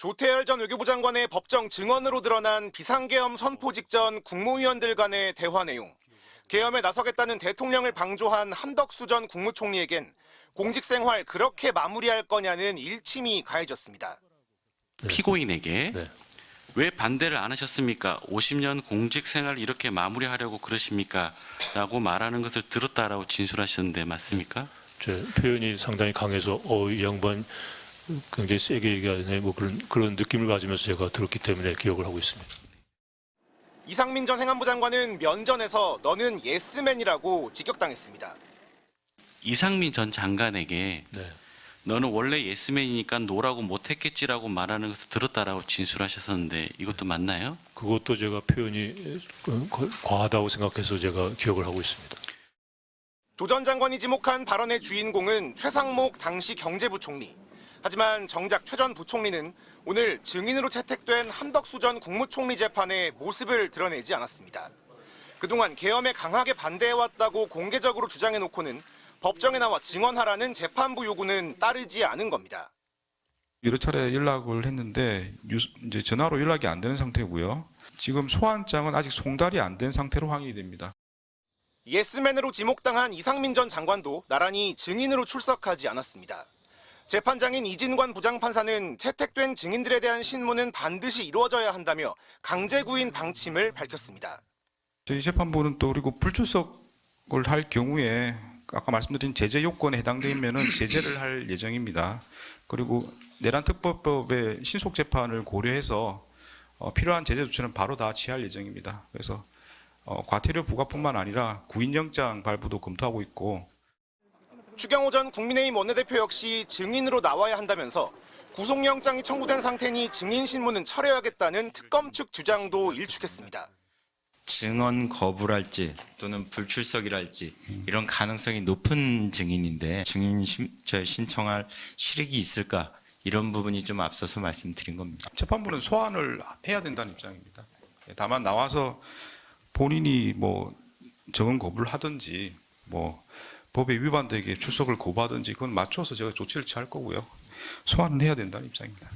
조태열 전 외교부 장관의 법정 증언으로 드러난 비상계엄 선포 직전 국무위원들 간의 대화 내용. 계엄에 나서겠다는 대통령을 방조한 한덕수 전 국무총리에겐 공직생활 그렇게 마무리할 거냐는 일침이 가해졌습니다. 피고인에게 왜 반대를 안 하셨습니까? 50년 공직생활 이렇게 마무리하려고 그러십니까? 라고 말하는 것을 들었다라고 진술하셨는데 맞습니까? 제 표현이 상당히 강해서 이 양반 굉장히 세게 얘기하네 뭐 그런 느낌을 가지면서 제가 들었기 때문에 기억을 하고 있습니다. 이상민 전 행안부 장관은 면전에서 너는 예스맨이라고 직격당했습니다. 이상민 전 장관에게 네. 너는 원래 예스맨이니까 노라고 못했겠지라고 말하는 것을 들었다라고 진술하셨었는데 이것도 맞나요? 그것도 제가 표현이 과하다고 생각해서 제가 기억을 하고 있습니다. 조 전 장관이 지목한 발언의 주인공은 최상목 당시 경제부총리. 하지만 정작 최 전 부총리는 오늘 증인으로 채택된 한덕수 전 국무총리 재판에 모습을 드러내지 않았습니다. 그동안 계엄에 강하게 반대해왔다고 공개적으로 주장해놓고는 법정에 나와 증언하라는 재판부 요구는 따르지 않은 겁니다. 여러 차례 연락을 했는데 이제 전화로 연락이 안 되는 상태고요. 지금 소환장은 아직 송달이 안 된 상태로 확인이 됩니다. 예스맨으로 지목당한 이상민 전 장관도 나란히 증인으로 출석하지 않았습니다. 재판장인 이진관 부장판사는 채택된 증인들에 대한 신문은 반드시 이루어져야 한다며 강제 구인 방침을 밝혔습니다. 저희 재판부는 또 그리고 불출석을 할 경우에 아까 말씀드린 제재 요건에 해당되면은 제재를 할 예정입니다. 그리고 내란특별법의 신속 재판을 고려해서 필요한 제재 조치는 바로 다 취할 예정입니다. 그래서 과태료 부과뿐만 아니라 구인영장 발부도 검토하고 있고. 추경호 전 국민의힘 원내대표 역시 증인으로 나와야 한다면서 구속영장이 청구된 상태니 증인 신문은 철회하겠다는 특검 측 주장도 일축했습니다. 증언 거부랄지 또는 불출석이랄지 이런 가능성이 높은 증인인데 증인 신청할 실익이 있을까 이런 부분이 좀 앞서서 말씀드린 겁니다. 재판부는 소환을 해야 된다는 입장입니다. 다만 나와서 본인이 뭐 증언 거부를 하든지 뭐 법에 위반되게 출석을 거부하든지 그건 맞춰서 제가 조치를 취할 거고요. 소환은 해야 된다는 입장입니다.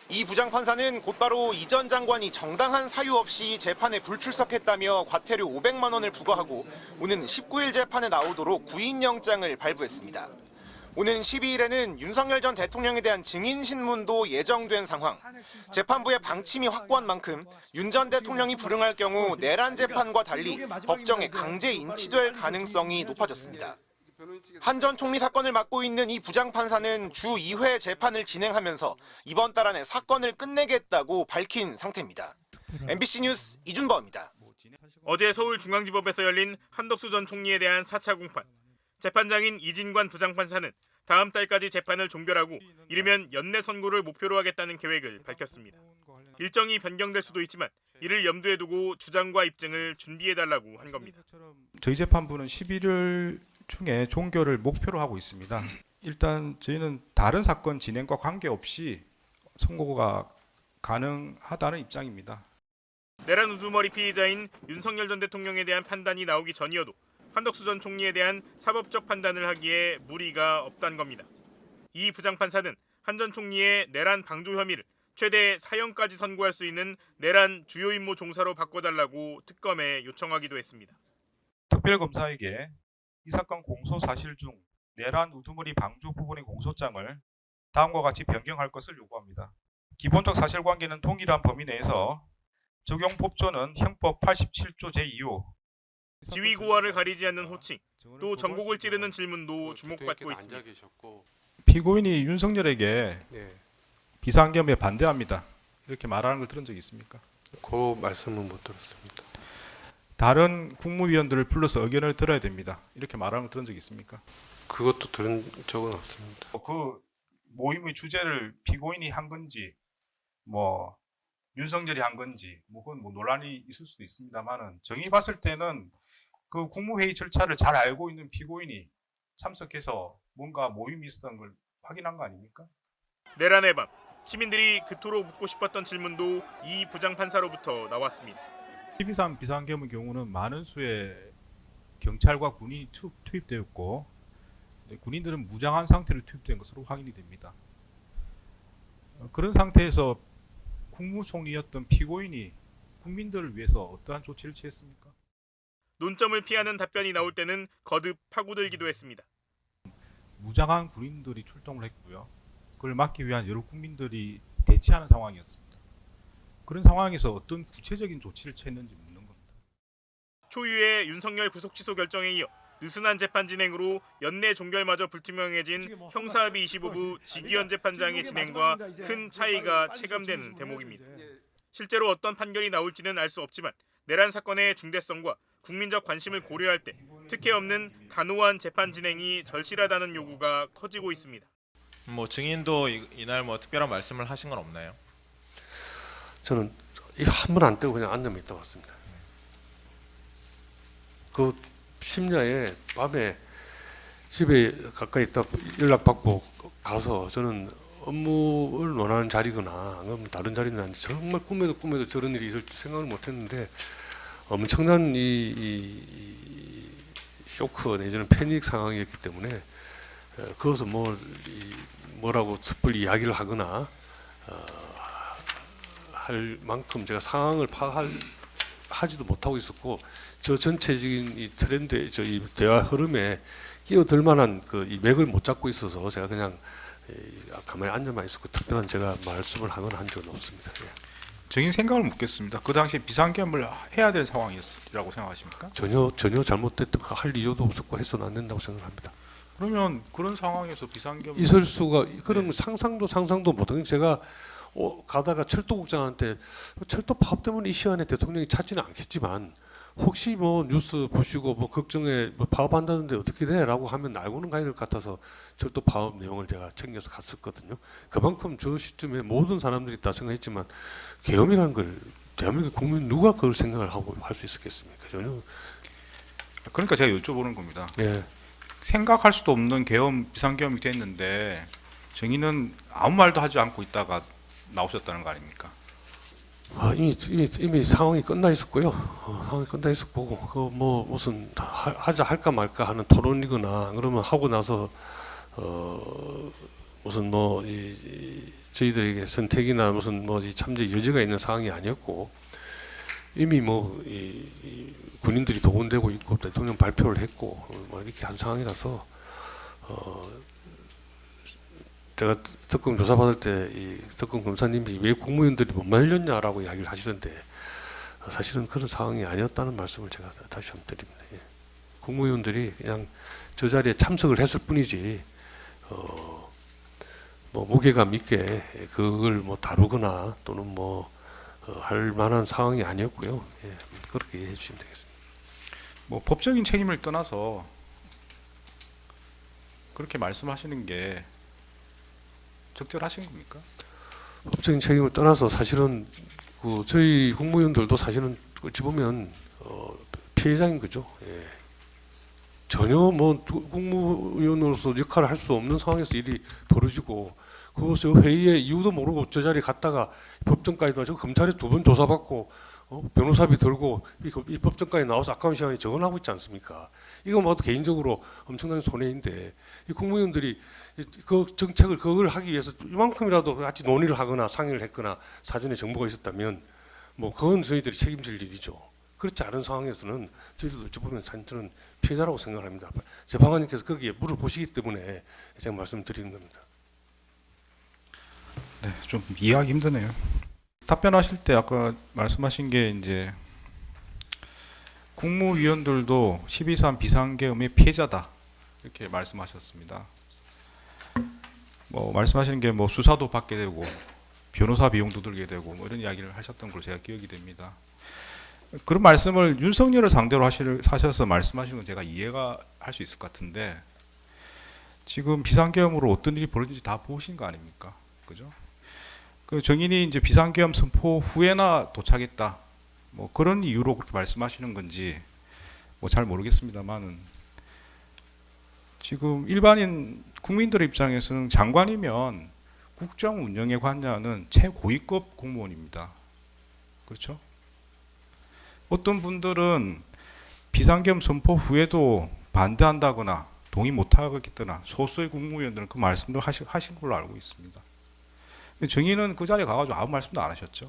이 부장판사는 곧바로 이 전 장관이 정당한 사유 없이 재판에 불출석했다며 과태료 500만 원을 부과하고 오는 19일 재판에 나오도록 구인영장을 발부했습니다. 오는 12일에는 윤석열 전 대통령에 대한 증인 신문도 예정된 상황. 재판부의 방침이 확고한 만큼 윤 전 대통령이 불응할 경우 내란 재판과 달리 법정에 강제 인치될 가능성이 높아졌습니다. 한 전 총리 사건을 맡고 있는 이 부장판사는 주 2회 재판을 진행하면서 이번 달 안에 사건을 끝내겠다고 밝힌 상태입니다. MBC 뉴스 이준범입니다. 어제 서울중앙지법에서 열린 한덕수 전 총리에 대한 4차 공판. 재판장인 이진관 부장판사는 다음 달까지 재판을 종결하고 이르면 연내 선고를 목표로 하겠다는 계획을 밝혔습니다. 일정이 변경될 수도 있지만 이를 염두에 두고 주장과 입증을 준비해달라고 한 겁니다. 저희 재판부는 11월 중에 종결을 목표로 하고 있습니다. 일단 저희는 다른 사건 진행과 관계없이 선고가 가능하다는 입장입니다. 내란 우두머리 피의자인 윤석열 전 대통령에 대한 판단이 나오기 전이어도 한덕수 전 총리에 대한 사법적 판단을 하기에 무리가 없다는 겁니다. 이 부장판사는 한 전 총리의 내란 방조 혐의를 최대 사형까지 선고할 수 있는 내란 주요 임무 종사로 바꿔달라고 특검에 요청하기도 했습니다. 특별검사에게 이 사건 공소 사실 중 내란 우두머리 방조 부분의 공소장을 다음과 같이 변경할 것을 요구합니다. 기본적 사실관계는 동일한 범위 내에서 적용 법조는 형법 87조 제2호 지위 고하를 가리지 않는 호칭, 또 전곡을 찌르는 질문도 주목받고 있습니다. 피고인이 윤석열에게 비상계엄에 반대합니다. 이렇게 말하는 걸 들은 적이 있습니까? 그 말씀은 못 들었습니다. 다른 국무위원들을 불러서 의견을 들어야 됩니다. 이렇게 말하는 걸 들은 적이 있습니까? 그것도 들은 적은 없습니다. 그 모임의 주제를 피고인이 한 건지 뭐 윤석열이 한 건지 그건 뭐 논란이 있을 수도 있습니다만은 정의 봤을 때는 그 국무회의 절차를 잘 알고 있는 피고인이 참석해서 뭔가 모임이 있었던 걸 확인한 거 아닙니까? 내란의 밤, 시민들이 그토록 묻고 싶었던 질문도 이 부장판사로부터 나왔습니다. 12.3 비상계엄의 경우는 많은 수의 경찰과 군인이 투입되었고 군인들은 무장한 상태로 투입된 것으로 확인이 됩니다. 그런 상태에서 국무총리였던 피고인이 국민들을 위해서 어떠한 조치를 취했습니까? 논점을 피하는 답변이 나올 때는 거듭 파고들기도 했습니다. 무장한 군인들이 출동을 했고요. 그걸 막기 위한 여러 국민들이 대치하는 상황이었습니다. 그런 상황에서 어떤 구체적인 조치를 취했는지 묻는 겁니다. 초유의 윤석열 구속 취소 결정에 이어 느슨한 재판 진행으로 연내 종결마저 불투명해진 형사합의 25부 지기현 재판장의 진행과 큰 차이가 체감되는 대목입니다. 실제로 어떤 판결이 나올지는 알 수 없지만 내란 사건의 중대성과 국민적 관심을 고려할 때 특혜 없는 단호한 재판 진행이 절실하다는 요구가 커지고 있습니다. 뭐 증인도 이날 뭐 특별한 말씀을 하신 건 없나요? 저는 한 번 안 떼고 그냥 앉아만 있다 왔습니다. 그 심야에 밤에 집에 가까이 있다 연락받고 가서 저는 업무를 논하는 자리거나 아니면 다른 자리는 정말 꿈에도 저런 일이 있을 줄 생각을 못했는데 엄청난 이 쇼크 내지는 패닉 상황이었기 때문에 그것을 뭐라고 섣불리 이야기를 하거나 할 만큼 제가 상황을 파악하지도 못하고 있었고 저 전체적인 이 트렌드, 이 대화 흐름에 끼어들 만한 이 맥을 못 잡고 있어서 제가 그냥 가만히 앉아만 있었고 특별한 제가 말씀을 하거나 한 적은 없습니다. 예. 증인 생각을 묻겠습니다. 그 당시에 비상계엄을 해야 될 상황이었라고 생각하십니까? 전혀 잘못됐던 할 이유도 없었고 해서는 안 된다고 생각합니다. 그러면 그런 상황에서 비상계엄 있을 수가 그런 상상도 못하는 제가 가다가 철도국장한테 철도 파업 때문에 이 시간에 대통령이 찾지는 않겠지만 혹시 뉴스 보시고 걱정에 파업한다는데 어떻게 돼?라고 하면 알고는 가야 될 것 같아서 철도 파업 내용을 제가 챙겨서 갔었거든요. 그만큼 저 시점에 모든 사람들이 다 생각했지만 계엄이라는 걸 대한민국 국민 누가 그걸 생각을 하고 할 수 있었겠습니까? 전혀. 그러니까 제가 여쭤보는 겁니다. 예. 생각할 수도 없는 비상계엄이 됐는데 증인은 아무 말도 하지 않고 있다가 나오셨다는 거 아닙니까? 이미 상황이 끝나 있었고요. 상황이 끝나 있었고 무슨 할까 말까 하는 토론이거나 그러면 하고 나서 무슨 저희들에게 선택이나 무슨 이 참제 여지가 있는 상황이 아니었고 이미 이 군인들이 동원되고 있고 대통령 발표를 했고 이렇게 한 상황이라서 제가 특검 조사 받을 때 이 특검 검사님이 왜 국무위원들이 못 말렸냐라고 이야기를 하시던데 사실은 그런 상황이 아니었다는 말씀을 제가 다시 한번 드립니다. 예. 국무위원들이 그냥 저 자리에 참석을 했을 뿐이지 무게감 있게 그걸 다루거나 또는 할 만한 상황이 아니었고요. 예. 그렇게 이해해 주시면 되겠습니다. 법적인 책임을 떠나서 그렇게 말씀하시는 게 적절하신 겁니까? 법적인 책임을 떠나서 사실은 저희 국무위원들도 사실은 어찌 보면 피해자인 거죠. 예. 전혀 국무위원으로서 역할을 할 수 없는 상황에서 일이 벌어지고 그것을 회의에 이유도 모르고 저 자리에 갔다가 법정까지 나와서 검찰에 2번 조사받고 변호사비 들고 이 법정까지 나와서 아까운 시간에 정언하고 있지 않습니까? 이거 개인적으로 엄청난 손해인데 이 국무위원들이 그 정책을 그걸 하기 위해서 이만큼이라도 같이 논의를 하거나 상의를 했거나 사전에 정보가 있었다면 그건 저희들이 책임질 일이죠. 그렇지 않은 상황에서는 저희들도 어찌 보면 저는 피해자라고 생각합니다. 재판관님께서 거기에 물어보시기 때문에 제가 말씀드리는 겁니다. 네, 좀 이해하기 힘드네요. 답변하실 때 아까 말씀하신 게 이제 국무위원들도 12.3 비상계엄의 피해자다 이렇게 말씀하셨습니다. 말씀하시는 게 수사도 받게 되고 변호사 비용도 들게 되고 이런 이야기를 하셨던 걸로 제가 기억이 됩니다. 그런 말씀을 윤석열을 상대로 하셔서 말씀하시는 건 제가 이해가 할 수 있을 것 같은데 지금 비상계엄으로 어떤 일이 벌어진지 다 보신 거 아닙니까? 그죠? 그 정인이 이제 비상계엄 선포 후에나 도착했다. 그런 이유로 그렇게 말씀하시는 건지 잘 모르겠습니다만은 지금 일반인 국민들의 입장에서는 장관이면 국정 운영에 관여하는 최고위급 공무원입니다. 그렇죠? 어떤 분들은 비상계엄 선포 후에도 반대한다거나 동의 못하겠거나 소수의 국무위원들은 그 말씀도 하신 걸로 알고 있습니다. 정의는 그 자리에 가가지고 아무 말씀도 안 하셨죠.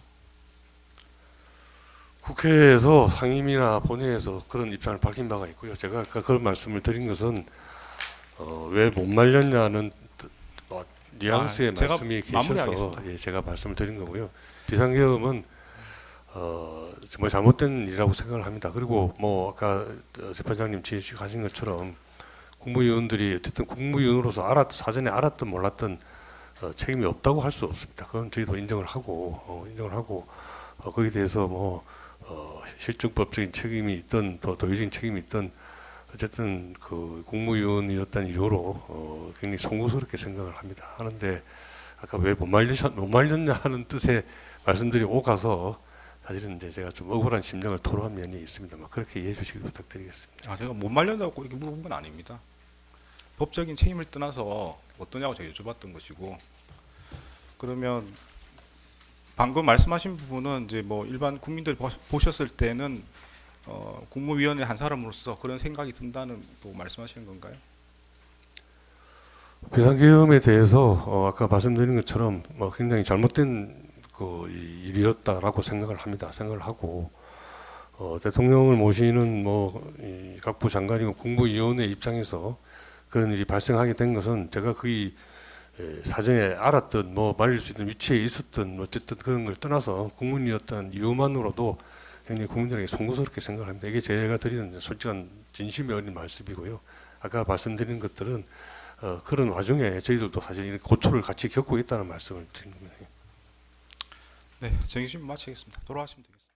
국회에서 상임위나 본회의에서 그런 입장을 밝힌 바가 있고요. 제가 아까 그런 말씀을 드린 것은 왜 못 말렸냐는 뉘앙스의 제가 말씀이 마무리하겠습니다. 계셔서 예, 제가 말씀을 드린 거고요. 비상계엄은 정말 잘못된 일이라고 생각을 합니다. 그리고 뭐 아까 재판장님 지적하신 것처럼 국무위원들이 어쨌든 국무위원으로서 사전에 알았든 몰랐든 책임이 없다고 할 수 없습니다. 그건 저희도 인정을 하고 거기에 대해서 뭐 실정법적인 책임이 있든 또 도의적인 책임이 있든 어쨌든 그 국무위원이었다는 이유로 굉장히 송구스럽게 생각을 합니다. 하는데 아까 왜 못 말렸냐 하는 뜻의 말씀들이 오가서 사실은 이제 제가 좀 억울한 심정을 토로한 면이 있습니다만 그렇게 이해해 주시길 부탁드리겠습니다. 제가 못 말렸다고 이렇게 물어본 건 아닙니다. 법적인 책임을 떠나서 어떠냐고 제가 여쭤봤던 것이고, 그러면 방금 말씀하신 부분은 이제 뭐 일반 국민들이 보셨을 때는 국무위원회 한 사람으로서 그런 생각이 든다는 또 말씀하시는 건가요? 비상계엄에 대해서 아까 말씀드린 것처럼 굉장히 잘못된 그 일이었다라고 생각을 합니다. 생각을 하고 대통령을 모시는 이 각부 장관이고 국무위원회 입장에서 그런 일이 발생하게 된 것은 제가 거의 사전에 알았든 말릴 수 있는 위치에 있었든 어쨌든 그런 걸 떠나서 국문이었던 이유만으로도 굉장히 국민들에게 송구스럽게 생각을 합니다. 이게 제가 드리는 솔직한 진심이 어린 말씀이고요. 아까 말씀드린 것들은 그런 와중에 저희들도 사실 이렇게 고초를 같이 겪고 있다는 말씀을 드립니다. 네, 정의 질문 마치겠습니다. 돌아가시면 되겠습니다.